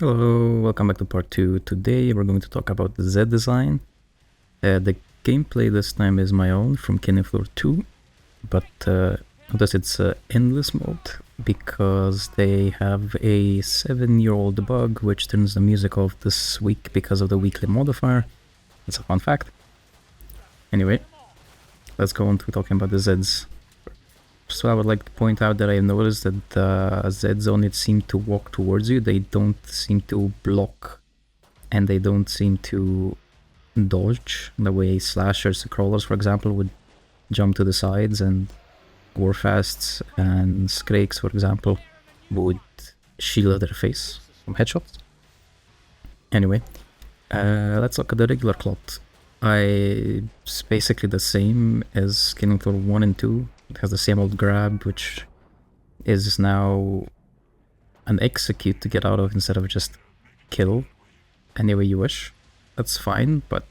Hello, welcome back to part 2. Today we're going to talk about the Zed design. The gameplay this time is my own from Killing Floor 2, but notice it's endless mode because they have a 7-year-old bug which turns the music off this week because of the weekly modifier. That's a fun fact. Anyway, let's go on to talking about the Zeds. So I would like to point out that I noticed that the Zeds only seem to walk towards you. They don't seem to block, and they don't seem to dodge the way slashers, crawlers for example, would jump to the sides, and Gorefasts and Skrakes for example would shield their face from headshots. Anyway, let's look at the regular clot. It's basically the same as Killing Floor 1 and 2. It has the same old grab, which is now an execute to get out of instead of just kill any way you wish. That's fine, but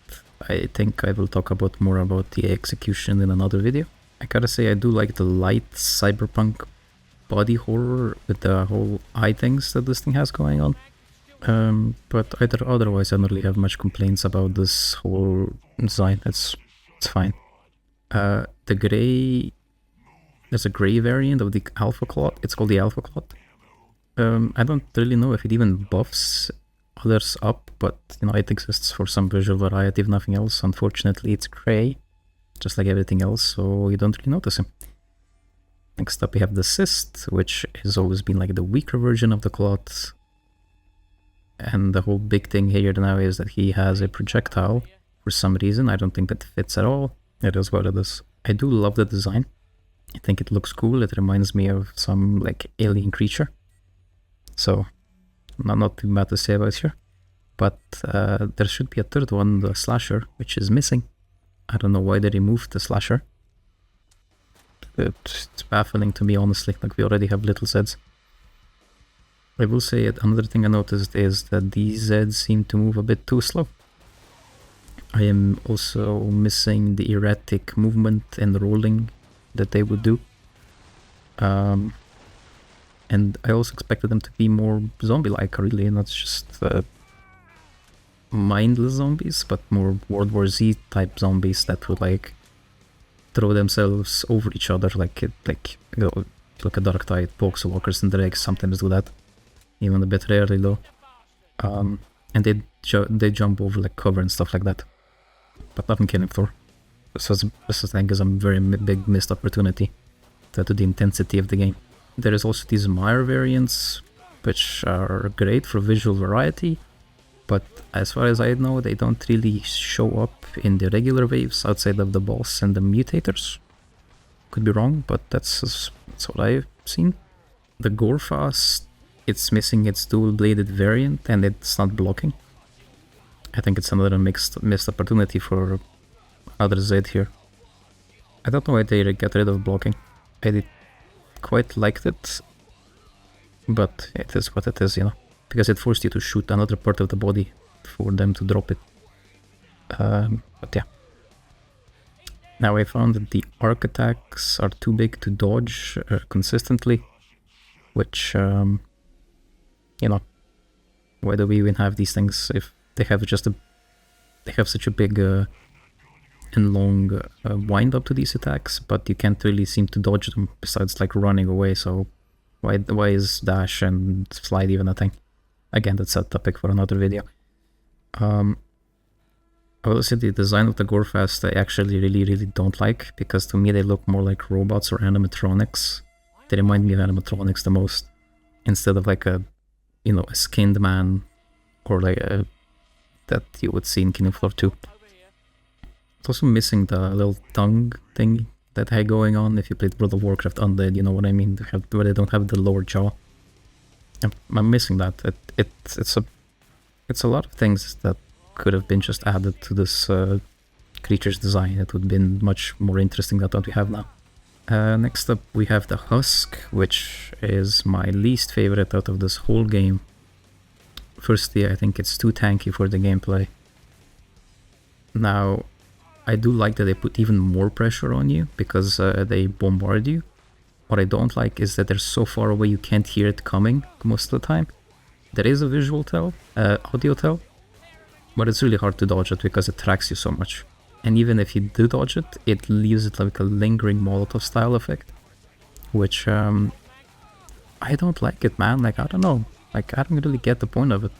I think I will talk more about the execution in another video. I gotta say I do like the light cyberpunk body horror with the whole eye things that this thing has going on. But otherwise I don't really have much complaints about this whole design. It's fine. The grey... There's a grey variant of the Alpha Clot. It's called the Alpha Clot. I don't really know if it even buffs others up, but you know, it exists for some visual variety if nothing else. Unfortunately, it's grey, just like everything else, so you don't really notice him. Next up we have the Cyst, which has always been like the weaker version of the Clot. And the whole big thing here now is that he has a projectile for some reason. I don't think that fits at all. It is what it is. I do love the design. I think it looks cool. It reminds me of some like alien creature. So, not too bad to say about here. But there should be a third one, the Slasher, which is missing. I don't know why they removed the Slasher. It's baffling to me, honestly. Like, we already have little Zeds. I will say another thing I noticed is that these Zeds seem to move a bit too slow. I am also missing the erratic movement and rolling that they would do. And I also expected them to be more zombie-like, really, not just mindless zombies, but more World War Z type zombies that would like throw themselves over each other, like you know, look at Dark Tide, Pokes, Walkers and Drakes sometimes do that, even a bit rarely though. And they jump over like cover and stuff like that, but not in Killing Floor. This I think is a very big missed opportunity due to the intensity of the game. There is also these Mire variants, which are great for visual variety, but as far as I know, they don't really show up in the regular waves outside of the boss and the mutators. Could be wrong, but that's what I've seen. The Gorefast, it's missing its dual-bladed variant and it's not blocking. I think it's another missed opportunity for other Zed here. I don't know why they get rid of blocking. I did quite liked it, but it is what it is, you know, because it forced you to shoot another part of the body for them to drop it. But yeah. Now I found that the arc attacks are too big to dodge consistently, which, you know, why do we even have these things if they have such a big and long wind up to these attacks, but you can't really seem to dodge them besides like running away, so why is dash and slide even a thing? Again, that's a topic for another video. I will say the design of the Gorefast I actually really don't like, because to me they look more like robots or animatronics. They remind me of animatronics the most, instead of like a, you know, a skinned man or like that you would see in Killing Floor 2. It's also missing the little tongue thing that had going on. If you played World of Warcraft Undead, you know what I mean, where they don't have the lower jaw. I'm missing that. It's a lot of things that could have been just added to this creature's design. It would have been much more interesting than what we have now. Next up we have the Husk, which is my least favorite out of this whole game. Firstly, I think it's too tanky for the gameplay. Now, I do like that they put even more pressure on you because they bombard you. What I don't like is that they're so far away you can't hear it coming most of the time. there is a visual tell, audio tell, but it's really hard to dodge it because it tracks you so much. And even if you do dodge it, it leaves it like a lingering Molotov style effect, which I don't like it, man. Like, I don't know. Like, I don't really get the point of it.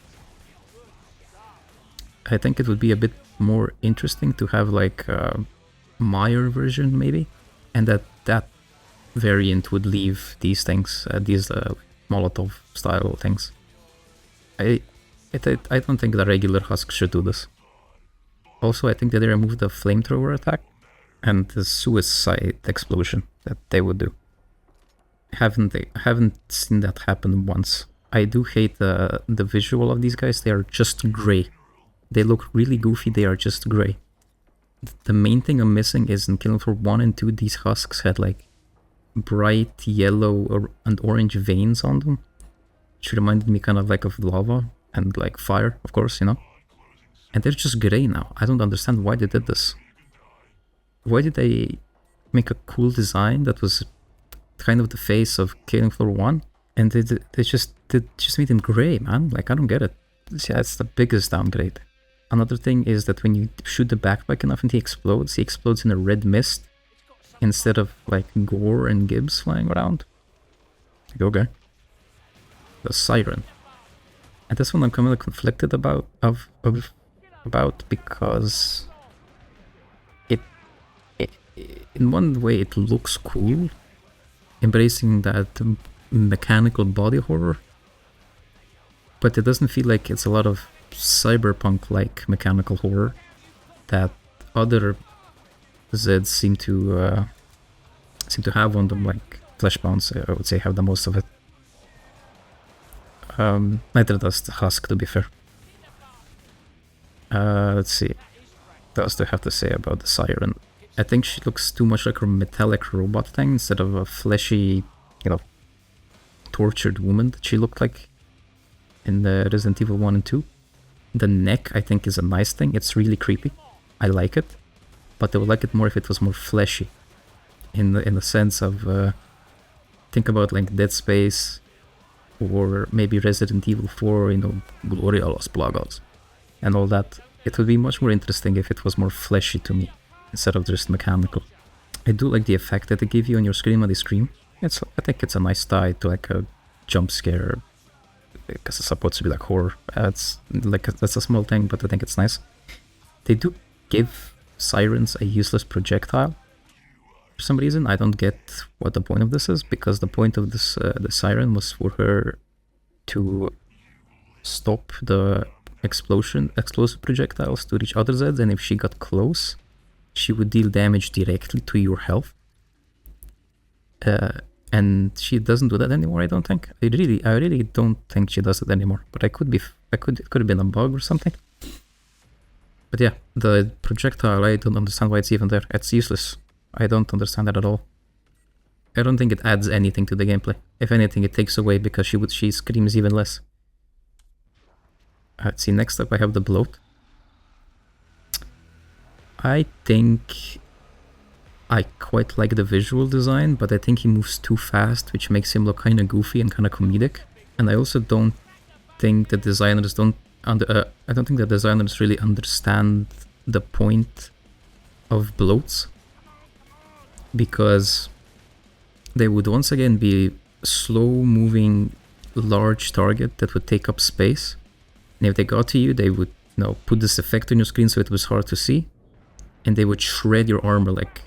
I think it would be a bit more interesting to have like a Meyer version maybe, and that variant would leave these things, these Molotov style things. I don't think the regular Husk should do this. Also, I think that they removed the flamethrower attack and the suicide explosion that they would do. I haven't seen that happen once. I do hate the visual of these guys. They are just grey. They look really goofy. They are just grey. The main thing I'm missing is in Killing Floor 1 and 2, these husks had like bright yellow and orange veins on them, which reminded me kind of like of lava and like fire, of course, you know. And they're just grey now. I don't understand why they did this. Why did they make a cool design that was kind of the face of Killing Floor 1, and they just made them grey, man? Like, I don't get it. Yeah, it's the biggest downgrade. Another thing is that when you shoot the backpack enough and he explodes in a red mist instead of like gore and Gibbs flying around. Like, okay. The siren. And this one I'm kind of conflicted about because it in one way it looks cool, embracing that mechanical body horror, but it doesn't feel like it's a lot of cyberpunk-like mechanical horror that other Zeds seem to have on them, like Fleshbounds, I would say, have the most of it. Neither does the Husk, to be fair. Let's see. What else do I have to say about the Siren? I think she looks too much like a metallic robot thing instead of a fleshy, you know, tortured woman that she looked like in the Resident Evil 1 and 2. The neck, I think, is a nice thing. It's really creepy. I like it. But I would like it more if it was more fleshy. In the sense of, think about like Dead Space, or maybe Resident Evil 4, you know, Gloria a los Plagas, and all that. It would be much more interesting if it was more fleshy to me, instead of just mechanical. I do like the effect that they give you on your screen when they scream. I think it's a nice tie to like a jump scare, because it's supposed to be like horror. It's like that's a small thing, but I think it's nice. They do give sirens a useless projectile. For some reason, I don't get what the point of this is, because the point of this the siren was for her to stop the explosive projectiles to reach other Zeds, and if she got close, she would deal damage directly to your health. And she doesn't do that anymore, I don't think. I really don't think she does it anymore. But it could have been a bug or something. But yeah, the projectile, I don't understand why it's even there. It's useless. I don't understand that at all. I don't think it adds anything to the gameplay. If anything, it takes away, because she screams even less. Let's see, next up I have the bloat. I think I quite like the visual design, but I think he moves too fast, which makes him look kind of goofy and kind of comedic. And I also don't think the designers I don't think the designers really understand the point of bloats, because they would once again be slow-moving large target that would take up space. And if they got to you, they would, you know, put this effect on your screen so it was hard to see, and they would shred your armor like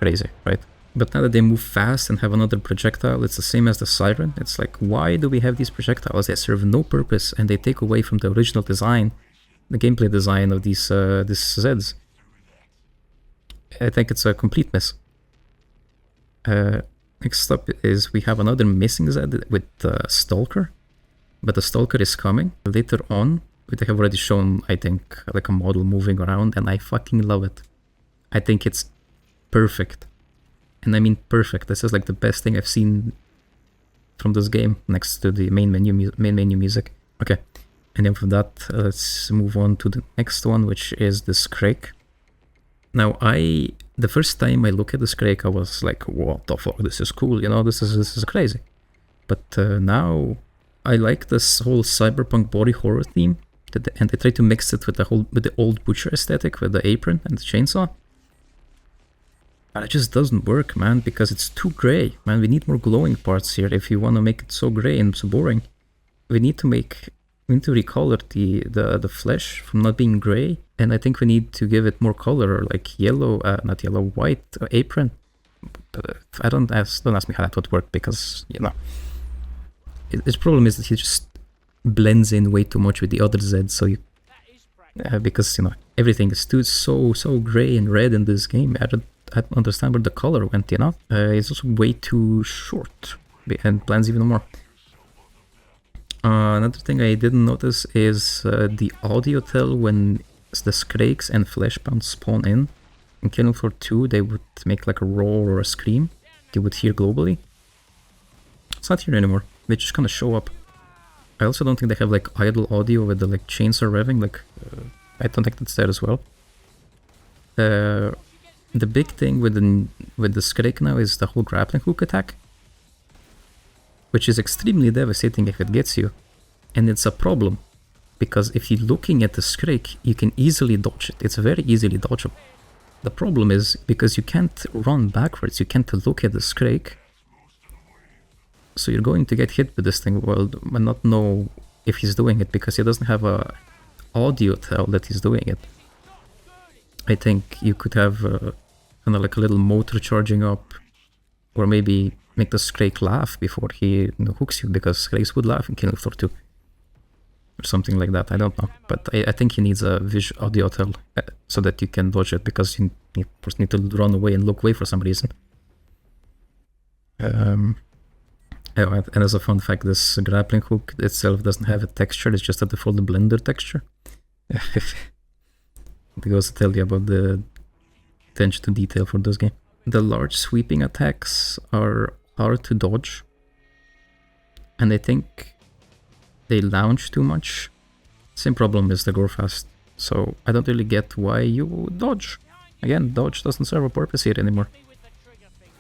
crazy, right? But now that they move fast and have another projectile, it's the same as the siren. It's like, why do we have these projectiles? They serve no purpose, and they take away from the original design, the gameplay design of these Zeds. I think it's a complete mess. Next up is we have another missing Zed with Stalker, but the Stalker is coming later on. They have already shown, I think, like a model moving around, and I fucking love it. I think it's perfect. And I mean perfect. This is like the best thing I've seen from this game, next to the main menu music. Okay, and then from that, let's move on to the next one, which is the Scrake. Now, the first time I look at the Scrake, I was like, what the fuck, this is cool, you know, this is crazy. But now I like this whole cyberpunk body horror theme, and they try to mix it with the old butcher aesthetic with the apron and the chainsaw. But it just doesn't work, man, because it's too gray. Man, we need more glowing parts here if you want to make it so gray and so boring. We need to recolor the flesh from not being gray, and I think we need to give it more color, like yellow, not yellow, white apron. Don't ask me how that would work, because his problem is that he just blends in way too much with the other Zeds, so you because everything is so gray and red in this game. I don't understand where the color went. It's also way too short and blends even more. Another thing I didn't notice is the audio tell when the Scrakes and Fleshbound spawn in. In Killing Floor 2, they would make like a roar or a scream you would hear globally. It's not here anymore. They just kind of show up. I also don't think they have like idle audio with the like chainsaw revving. I don't think that's there as well. The big thing with the Skrake now is the whole grappling hook attack, which is extremely devastating if it gets you. And it's a problem, because if you're looking at the Skrake, you can easily dodge it. It's very easily dodgeable. The problem is, because you can't run backwards, you can't look at the Skrake, so you're going to get hit with this thing, and not know if he's doing it, because he doesn't have a audio tell that he's doing it. I think you could have kind of like a little motor charging up, or maybe make the Skrake laugh before he hooks you, because Skrakes would laugh in Killing Floor 2. Or something like that, I don't know. But I think he needs a visual audio tell so that you can dodge it, because you first need to run away and look away for some reason. And as a fun fact, this grappling hook itself doesn't have a texture, it's just a default Blender texture. It goes to tell you about the attention to detail for this game. The large sweeping attacks are hard to dodge, and I think they launch too much. Same problem is the grow fast, so I don't really get why you dodge. Again, dodge doesn't serve a purpose here anymore,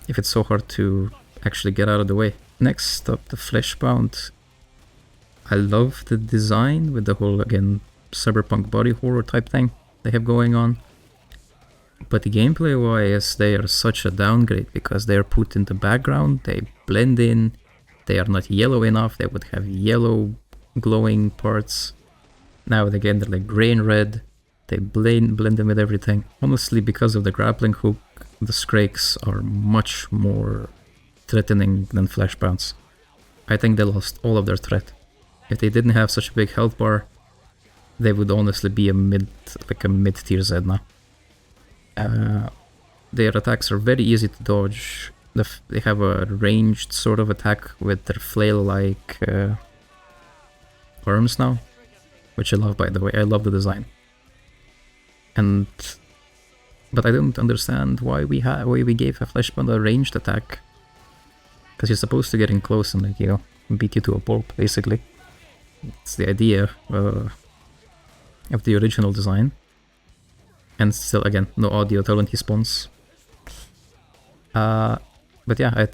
if it's so hard to actually get out of the way. Next up, the Fleshbound. I love the design with the whole, again, cyberpunk body horror type thing they have going on. But gameplay wise, they are such a downgrade, because they are put in the background, they blend in, they are not yellow enough, they would have yellow glowing parts. Now again, they're like gray and red, they blend in with everything. Honestly, because of the grappling hook, the Skrakes are much more threatening than Fleshbounds. I think they lost all of their threat. If they didn't have such a big health bar, they would honestly be a mid-tier Z now. Their attacks are very easy to dodge. They have a ranged sort of attack with their flail-like arms now, which I love, by the way. I love the design. But I don't understand why we gave a Fleshbound a ranged attack, because you're supposed to get in close and beat you to a pulp, basically. It's the idea of the original design. And still, again, no audio tell when he spawns. But yeah, I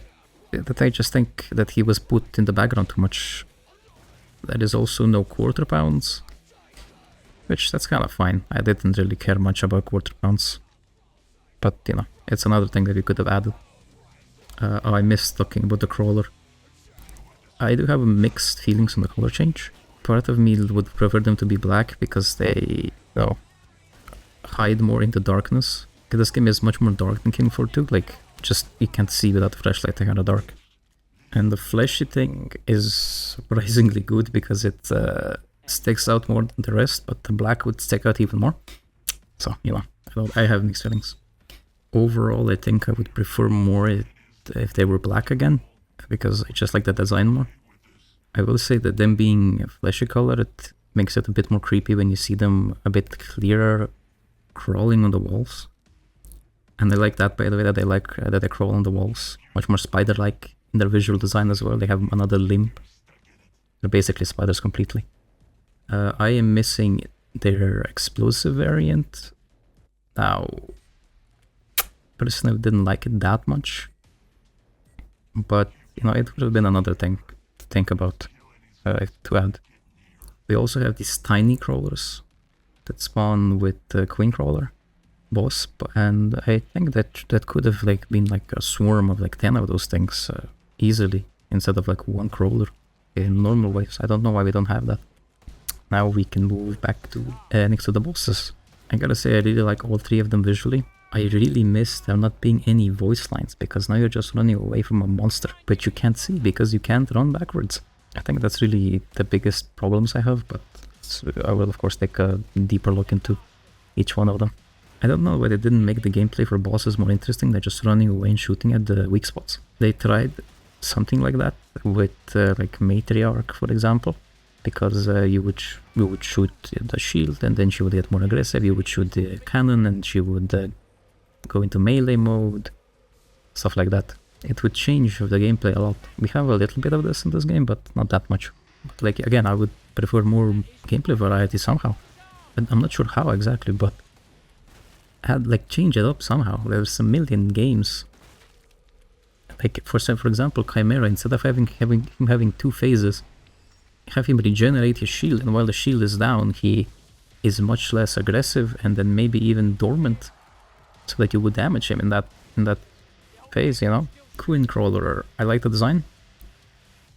just think that he was put in the background too much. There is also no quarter pounds, which that's kind of fine. I didn't really care much about quarter pounds, but it's another thing that we could have added. I missed talking about the crawler. I do have mixed feelings on the color change. Part of me would prefer them to be black, because they hide more in the darkness. Because this game is much more dark than Killing Floor 2, like just you can't see without the flashlight, they kind of dark. And the fleshy thing is surprisingly good, because it sticks out more than the rest, but the black would stick out even more. So, I have mixed feelings. Overall, I think I would prefer more if they were black again, because I just like the design more. I will say that them being a fleshy color, it makes it a bit more creepy when you see them a bit clearer crawling on the walls. And I like that, by the way, that they crawl on the walls. Much more spider-like in their visual design as well. They have another limb. They're basically spiders completely. I am missing their explosive variant. Now, personally, I didn't like it that much. But, it would have been another thing to think about. to add. We also have these tiny crawlers that spawn with the Queen Crawler boss, and I think that could have like been like a swarm of like 10 of those things easily, instead of like one crawler in normal ways. I don't know why we don't have that. Now we can move back to next to the bosses. I gotta say I really like all three of them visually. I really miss there not being any voice lines, because now you're just running away from a monster, but you can't see because you can't run backwards. I think that's really the biggest problems I have, but I will of course take a deeper look into each one of them. I don't know why they didn't make the gameplay for bosses more interesting than just running away and shooting at the weak spots. They tried something like that with like Matriarch, for example, because you would shoot the shield and then she would get more aggressive, you would shoot the cannon and she would go into melee mode, stuff like that. It would change the gameplay a lot. We have a little bit of this in this game, but not that much. But like again, I would prefer more gameplay variety somehow. And I'm not sure how exactly, but change it up somehow. There's a million games. Like for example, Chimera, instead of having two phases, have him regenerate his shield, and while the shield is down, he is much less aggressive and then maybe even dormant, so that you would damage him in that phase, you know? Queen Crawler, I like the design,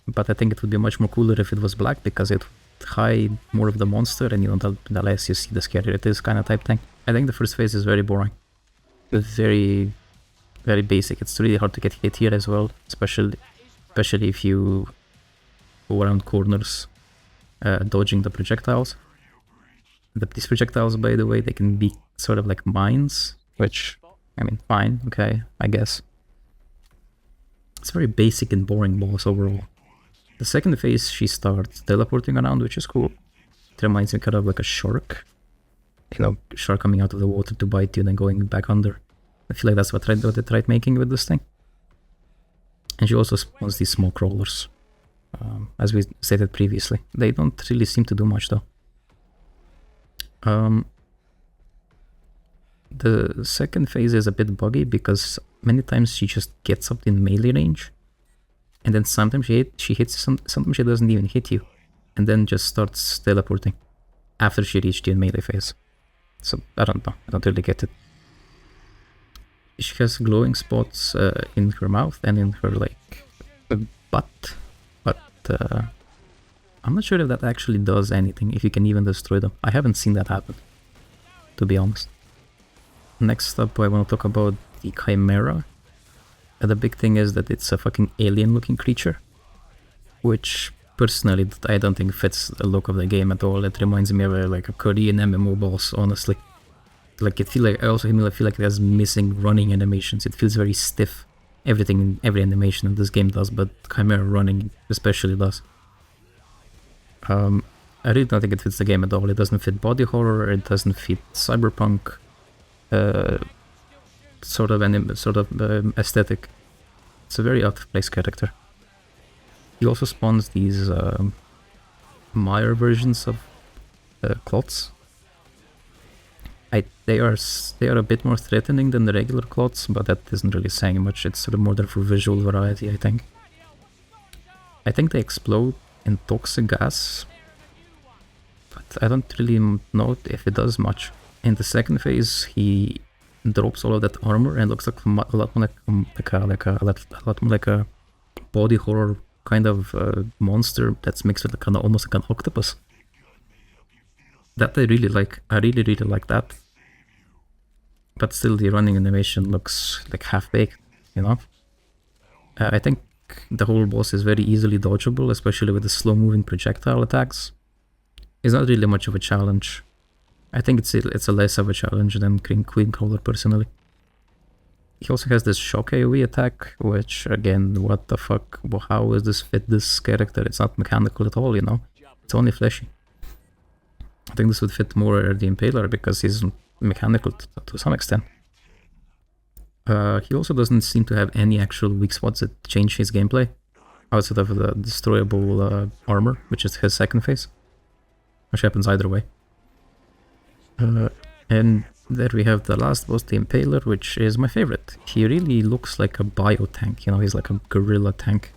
but I think it would be much more cooler if it was black, because it would hide more of the monster, and you know, the less you see, the scarier it is, kind of type thing. I think the first phase is very boring. It's very, very basic. It's really hard to get hit here as well, especially if you go around corners, dodging the projectiles. These projectiles, by the way, they can be sort of like mines, which, I mean, fine, okay, I guess. It's very basic and boring boss overall. The second phase, she starts teleporting around, which is cool. It reminds me kind of like a shark. You know, shark coming out of the water to bite you and then going back under. I feel like that's what they tried making with this thing. And she also spawns these small crawlers, as we stated previously. They don't really seem to do much though. The second phase is a bit buggy because many times she just gets up in melee range, and then sometimes she hits sometimes she doesn't even hit you, and then just starts teleporting after she reached the melee phase. So I don't know, I don't really get it. She has glowing spots in her mouth and in her like butt, but I'm not sure if that actually does anything, if you can even destroy them. I haven't seen that happen, to be honest. Next up, I want to talk about the Chimera. The big thing is that it's a fucking alien-looking creature, which personally I don't think fits the look of the game at all. It reminds me of like a Korean MMO boss, honestly. Like I also feel like it has missing running animations. It feels very stiff. Every animation in this game does, but Chimera running especially does. I really don't think it fits the game at all. It doesn't fit body horror. It doesn't fit cyberpunk sort of aesthetic. It's a very out of place character. He also spawns these Meyer versions of clots. They are a bit more threatening than the regular clots, but that isn't really saying much. It's sort of more there for visual variety, I think. I think they explode in toxic gas, but I don't really know if it does much. In the second phase, he drops all of that armor and looks like a lot more like a body horror kind of monster that's mixed with kind of almost like an octopus. That I really like. I really like that. But still, the running animation looks like half-baked, you know? I think the whole boss is very easily dodgeable, especially with the slow-moving projectile attacks. It's not really much of a challenge. I think it's a less of a challenge than Queen Crawler, personally. He also has this shock AoE attack, which, again, what the fuck? How does this fit this character? It's not mechanical at all, you know? It's only fleshy. I think this would fit more the Impaler because he's mechanical to some extent. He also doesn't seem to have any actual weak spots that change his gameplay, outside of the destroyable armor, which is his second phase, which happens either way. And there we have the last boss, the Impaler, which is my favorite. He really looks like a bio tank, you know, he's like a gorilla tank.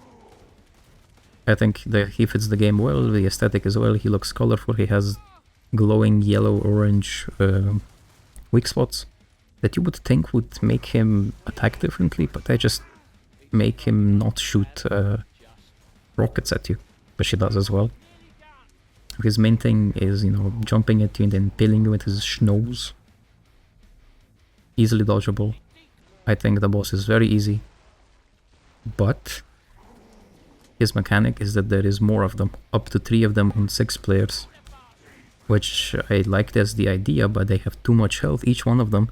I think that he fits the game well, the aesthetic as well. He looks colorful. He has glowing yellow, orange weak spots that you would think would make him attack differently, but they just make him not shoot rockets at you, which he does as well. His main thing is, you know, jumping at you and then killing you with his schnoz. Easily dodgeable. I think the boss is very easy, but his mechanic is that there is more of them, up to 3 of them on 6 players, which I liked as the idea, but they have too much health, each one of them,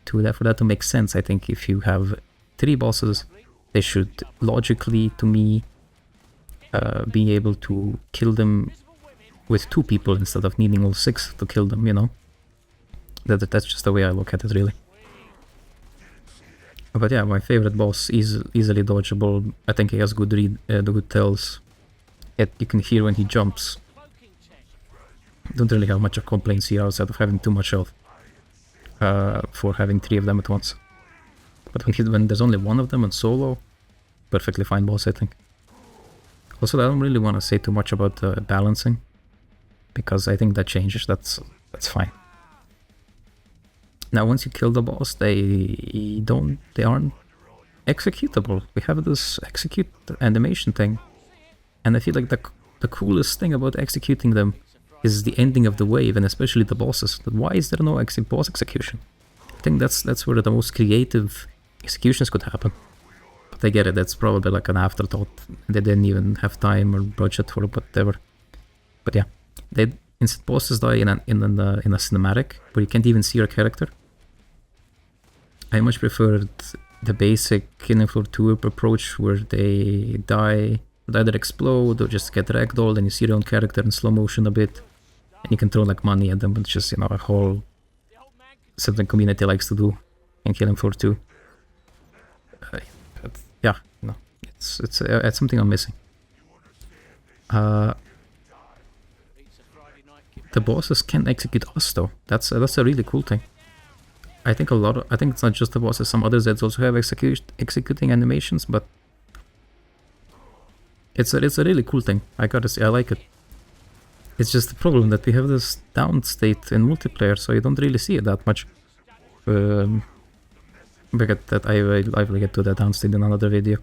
for that to make sense. I think if you have 3 bosses, they should logically, to me, be able to kill them with 2 people instead of needing all 6 to kill them, you know? That's just the way I look at it, really. But yeah, my favorite boss is easily dodgeable. I think he has good good tells. You can hear when he jumps. Don't really have much of complaints here outside of having too much health for having 3 of them at once. But when there's only 1 of them on solo, perfectly fine boss, I think. Also, I don't really want to say too much about balancing, because I think that changes. That's fine. Now, once you kill the boss, they aren't executable. We have this execute animation thing, and I feel like the coolest thing about executing them is the ending of the wave, and especially the bosses. Why is there no boss execution? I think that's where the most creative executions could happen. But I get it, that's probably like an afterthought. They didn't even have time or budget for whatever. But yeah, bosses die in a cinematic where you can't even see your character. I much preferred the basic Killing Floor 2 approach where they die, would either explode or just get ragdolled and you see your own character in slow motion a bit. And you can throw like money at them, which is, you know, a whole something community likes to do in Killing Floor 2. But yeah, no, it's something I'm missing. The bosses can't execute us though. That's a really cool thing. I think it's not just the bosses. Some other Zeds also have executing animations, but it's a really cool thing. I gotta say, I like it. It's just the problem that we have this down state in multiplayer, so you don't really see it that much. But I will get to that down state in another video.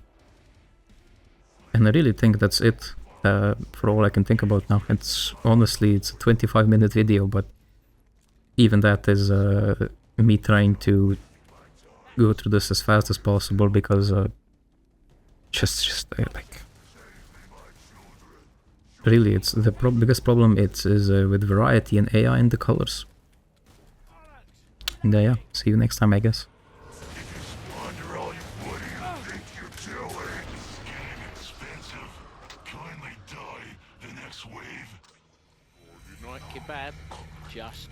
And I really think that's it for all I can think about now. Honestly, it's a 25-minute video, but even that is me trying to go through this as fast as possible, because like really, it's the biggest problem is with variety and AI in the colors. And yeah, see you next time, I guess. Kebab, just